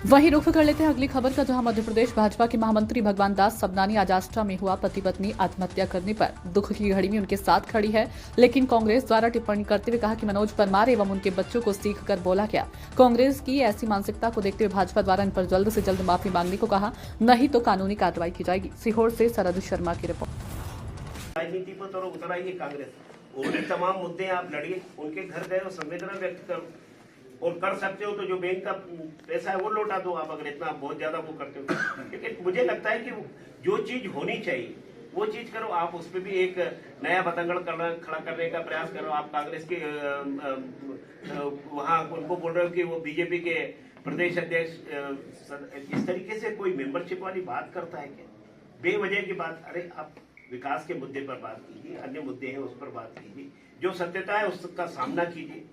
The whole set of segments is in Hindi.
वहीं रुख कर लेते हैं अगली खबर का, जहां मध्य प्रदेश भाजपा के महामंत्री भगवान दास सबनानी आज आष्टा में हुआ पति पत्नी आत्महत्या करने पर दुख की घड़ी में उनके साथ खड़ी है। लेकिन कांग्रेस द्वारा टिप्पणी करते हुए कहा कि मनोज परमार एवं उनके बच्चों को सीख कर बोला गया। कांग्रेस की ऐसी मानसिकता को देखते हुए भाजपा द्वारा इन पर जल्द से जल्द माफी मांगने को कहा, नहीं तो कानूनी कार्रवाई की जाएगी। सीहोर से शरद शर्मा की रिपोर्ट। राजनीति पर तो उतर आइए कांग्रेस, उनके तमाम मुद्दे आप लड़िए, उनके घर गए और संवेदना व्यक्त करो और कर सकते हो तो जो बैंक का पैसा है वो लौटा दो आप, अगर इतना बहुत ज्यादा वो करते हो। लेकिन मुझे लगता है कि जो चीज होनी चाहिए वो चीज करो। आप उस पर भी एक नया बतंगड़ खड़ा करने का प्रयास करो। आप कांग्रेस के वहां उनको बोल रहे हो कि वो बीजेपी के प्रदेश अध्यक्ष इस तरीके से कोई मेंबरशिप वाली बात करता है क्या? बेवजह की बात। अरे आप विकास के मुद्दे पर बात कीजिए, अन्य मुद्दे हैं उस पर बात कीजिए, जो सत्यता है उसका सामना कीजिए।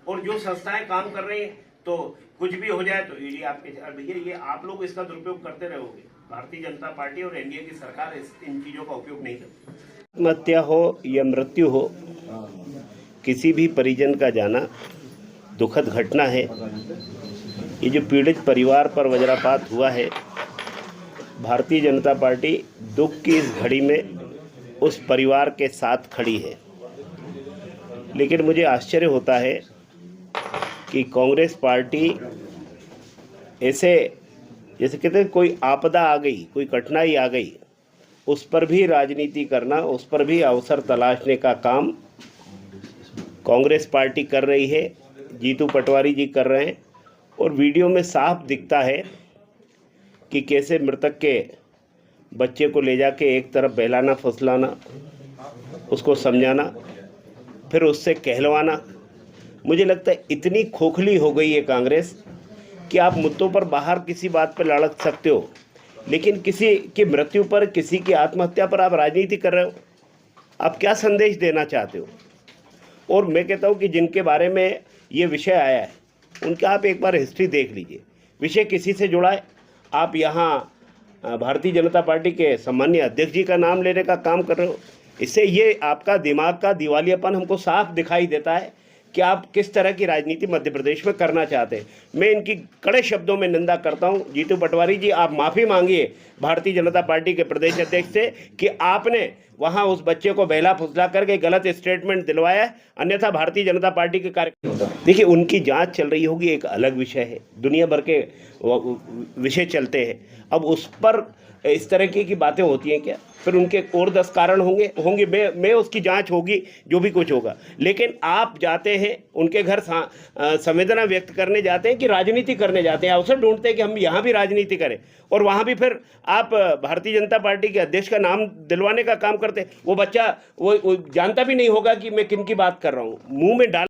और जो संस्थाएं काम कर रही हैं तो कुछ भी हो जाए तो ईडी आपके, भैया ये आप लोग इसका दुरुपयोग करते रहोगे। भारतीय जनता पार्टी और एनडीए की सरकार इन चीजों का उपयोग नहीं करती। आत्महत्या हो या मृत्यु हो, किसी भी परिजन का जाना दुखद घटना है। ये जो पीड़ित परिवार पर वज्रपात हुआ है, भारतीय जनता पार्टी दुख की इस घड़ी में उस परिवार के साथ खड़ी है। लेकिन मुझे आश्चर्य होता है कि कांग्रेस पार्टी ऐसे जैसे कहते हैं कोई आपदा आ गई, कोई कठिनाई आ गई, उस पर भी राजनीति करना, उस पर भी अवसर तलाशने का काम कांग्रेस पार्टी कर रही है। जीतू पटवारी जी कर रहे हैं और वीडियो में साफ दिखता है कि कैसे मृतक के बच्चे को ले जाके एक तरफ बहलाना फुसलाना, उसको समझाना, फिर उससे कहलवाना। मुझे लगता है इतनी खोखली हो गई है कांग्रेस कि आप मुद्दों पर बाहर किसी बात पर लड़क सकते हो, लेकिन किसी की मृत्यु पर, किसी की आत्महत्या पर आप राजनीति कर रहे हो। आप क्या संदेश देना चाहते हो? और मैं कहता हूँ कि जिनके बारे में ये विषय आया है उनका आप एक बार हिस्ट्री देख लीजिए। विषय किसी से जुड़ा है? आप यहाँ भारतीय जनता पार्टी के सम्मानीय अध्यक्ष जी का नाम लेने का काम कर रहे हो। इससे ये आपका दिमाग का दिवालियापन हमको साफ दिखाई देता है कि आप किस तरह की राजनीति मध्य प्रदेश में करना चाहते हैं। मैं इनकी कड़े शब्दों में निंदा करता हूं। जीतू पटवारी जी, आप माफ़ी मांगिए भारतीय जनता पार्टी के प्रदेश अध्यक्ष से कि आपने वहां उस बच्चे को बहला फुसला करके गलत स्टेटमेंट दिलवाया है। अन्यथा भारतीय जनता पार्टी के कार्यकर्ता, देखिए उनकी जांच चल रही होगी, एक अलग विषय है, दुनिया भर के विषय चलते हैं। अब उस पर इस तरह की बातें होती हैं क्या? फिर उनके और 10 कारण होंगे मैं उसकी जांच होगी, जो भी कुछ होगा। लेकिन आप जाते हैं उनके घर संवेदना व्यक्त करने जाते हैं कि राजनीति करने जाते हैं, अवसर ढूंढते हैं कि हम यहाँ भी राजनीति करें, और वहाँ भी फिर आप भारतीय जनता पार्टी के अध्यक्ष का नाम दिलवाने का काम करते हैं। वो बच्चा वो जानता भी नहीं होगा कि मैं किन की बात कर रहा हूँ, मुँह में डाल